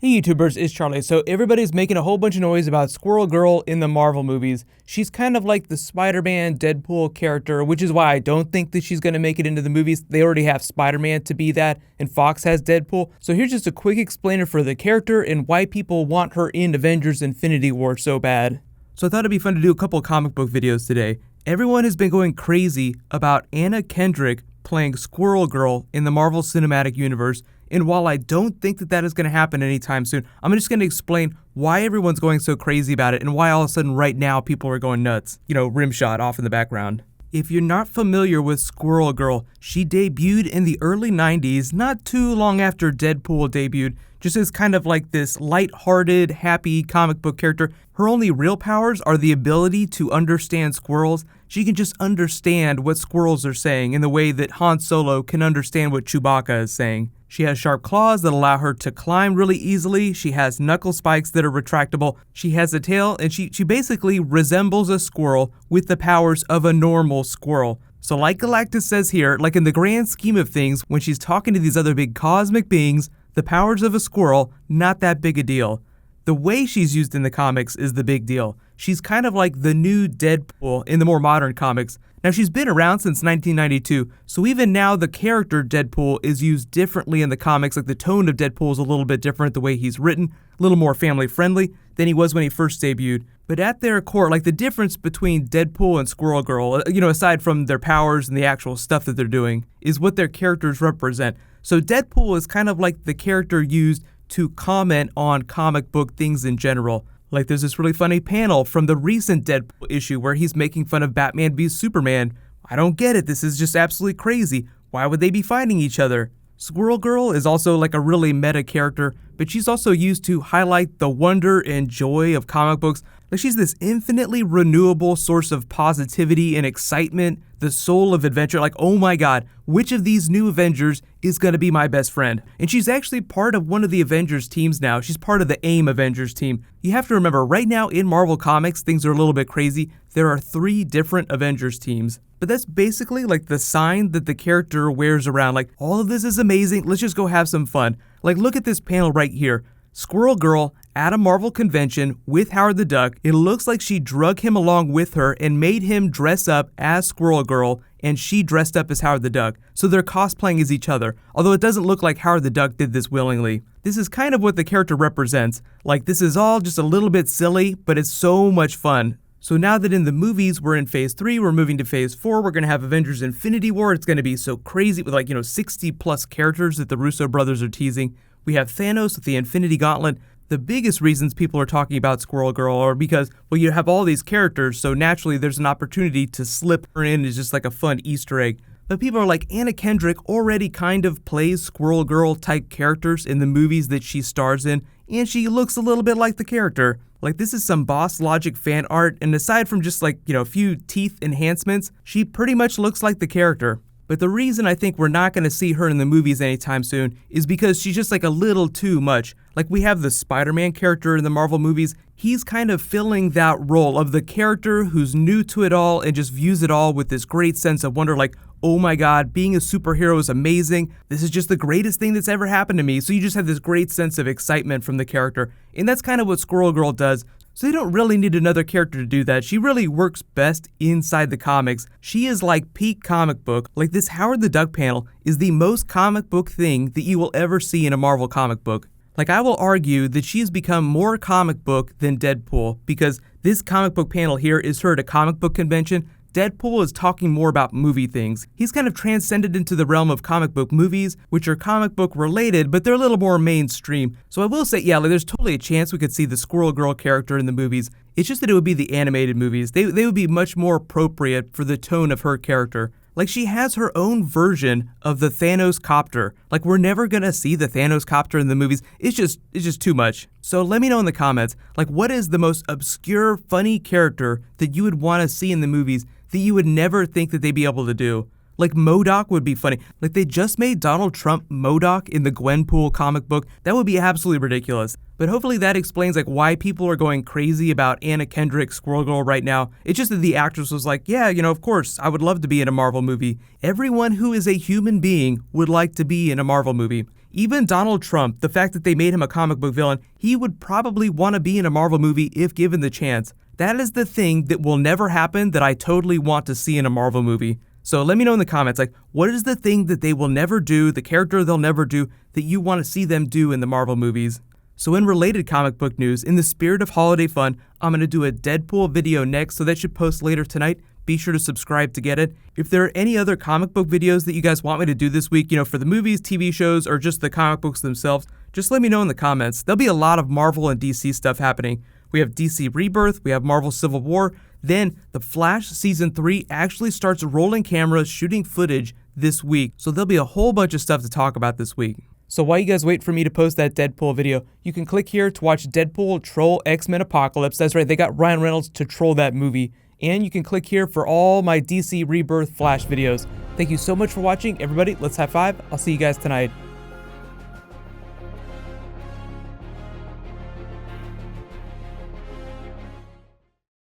Hey YouTubers, it's Charlie. So everybody's making a whole bunch of noise about Squirrel Girl in the Marvel movies. She's kind of like the Spider-Man Deadpool character, which is why I don't think that she's going to make it into the movies. They already have Spider-Man to be that, and Fox has Deadpool. So here's just a quick explainer for the character and why people want her in Avengers Infinity War so bad. So I thought it'd be fun to do a couple comic book videos today. Everyone has been going crazy about Anna Kendrick playing Squirrel Girl in the Marvel Cinematic Universe. And while I don't think that that is going to happen anytime soon, I'm just going to explain why everyone's going so crazy about it and why all of a sudden right now people are going nuts. You know, rim shot off in the background. If you're not familiar with Squirrel Girl, she debuted in the early 90s, not too long after Deadpool debuted, just as kind of like this light-hearted, happy comic book character. Her only real powers are the ability to understand squirrels. She can just understand what squirrels are saying in the way that Han Solo can understand what Chewbacca is saying. She has sharp claws that allow her to climb really easily. She has knuckle spikes that are retractable. She has a tail, and she basically resembles a squirrel with the powers of a normal squirrel. So like Galactus says here, like in the grand scheme of things, when she's talking to these other big cosmic beings, the powers of a squirrel, not that big a deal. The way she's used in the comics is the big deal. She's kind of like the new Deadpool in the more modern comics. Now, she's been around since 1992, so even now the character Deadpool is used differently in the comics. Like the tone of Deadpool is a little bit different, the way he's written, a little more family-friendly than he was when he first debuted. But at their core, like the difference between Deadpool and Squirrel Girl, aside from their powers and the actual stuff that they're doing, is what their characters represent. So Deadpool is kind of like the character used to comment on comic book things in general. Like there's this really funny panel from the recent Deadpool issue where he's making fun of Batman v Superman. I don't get it, this is just absolutely crazy. Why would they be fighting each other? Squirrel Girl is also like a really meta character, but she's also used to highlight the wonder and joy of comic books. Like she's this infinitely renewable source of positivity and excitement, the soul of adventure. Like, oh my god, which of these new Avengers is going to be my best friend? And she's actually part of one of the Avengers teams now. She's part of the AIM Avengers team. You have to remember, right now in Marvel Comics, things are a little bit crazy. There are 3 different Avengers teams. But that's basically like the sign that the character wears around. Like, all of this is amazing, let's just go have some fun. Like, look at this panel right here. Squirrel Girl at a Marvel convention with Howard the Duck. It looks like she drug him along with her and made him dress up as Squirrel Girl, and she dressed up as Howard the Duck. So they're cosplaying as each other, although it doesn't look like Howard the Duck did this willingly. This is kind of what the character represents. Like, this is all just a little bit silly, but it's so much fun. So now that in the movies we're in phase 3, we're moving to phase 4, we're going to have Avengers Infinity War. It's going to be so crazy with 60 plus characters that the Russo brothers are teasing. We have Thanos with the Infinity Gauntlet. The biggest reasons people are talking about Squirrel Girl are because, well, you have all these characters, so naturally there's an opportunity to slip her in as just like a fun Easter egg. But people are like, Anna Kendrick already kind of plays Squirrel Girl type characters in the movies that she stars in, and she looks a little bit like the character. Like, this is some Boss Logic fan art, and aside from just a few teeth enhancements, she pretty much looks like the character. But the reason I think we're not going to see her in the movies anytime soon is because she's just like a little too much. Like, we have the Spider-Man character in the Marvel movies. He's kind of filling that role of the character who's new to it all and just views it all with this great sense of wonder, like, oh my god, being a superhero is amazing. This is just the greatest thing that's ever happened to me. So you just have this great sense of excitement from the character. And that's kind of what Squirrel Girl does. So you don't really need another character to do that. She really works best inside the comics. She is like peak comic book. Like, this Howard the Duck panel is the most comic book thing that you will ever see in a Marvel comic book. Like, I will argue that she has become more comic book than Deadpool, because this comic book panel here is her at a comic book convention. Deadpool is talking more about movie things. He's kind of transcended into the realm of comic book movies, which are comic book related, but they're a little more mainstream. So I will say, yeah, there's totally a chance we could see the Squirrel Girl character in the movies. It's just that it would be the animated movies. They would be much more appropriate for the tone of her character. Like, she has her own version of the Thanos copter. Like, we're never gonna see the Thanos copter in the movies. It's just too much. So let me know in the comments, like, what is the most obscure, funny character that you would want to see in the movies that you would never think that they'd be able to do? Like, MODOK would be funny. Like, they just made Donald Trump MODOK in the Gwenpool comic book. That would be absolutely ridiculous. But hopefully that explains why people are going crazy about Anna Kendrick, Squirrel Girl right now. It's just that the actress was like, yeah, of course, I would love to be in a Marvel movie. Everyone who is a human being would like to be in a Marvel movie. Even Donald Trump, the fact that they made him a comic book villain, he would probably want to be in a Marvel movie if given the chance. That is the thing that will never happen that I totally want to see in a Marvel movie. So let me know in the comments, like, what is the thing that they will never do, the character they'll never do, that you want to see them do in the Marvel movies? So in related comic book news, in the spirit of holiday fun, I'm going to do a Deadpool video next, so that should post later tonight. Be sure to subscribe to get it. If there are any other comic book videos that you guys want me to do this week, for the movies, TV shows, or just the comic books themselves, just let me know in the comments. There'll be a lot of Marvel and DC stuff happening. We have DC Rebirth, we have Marvel Civil War, then The Flash Season 3 actually starts rolling cameras, shooting footage this week. So there'll be a whole bunch of stuff to talk about this week. So while you guys wait for me to post that Deadpool video, you can click here to watch Deadpool troll X-Men Apocalypse. That's right, they got Ryan Reynolds to troll that movie. And you can click here for all my DC Rebirth Flash videos. Thank you so much for watching, everybody. Let's high five. I'll see you guys tonight.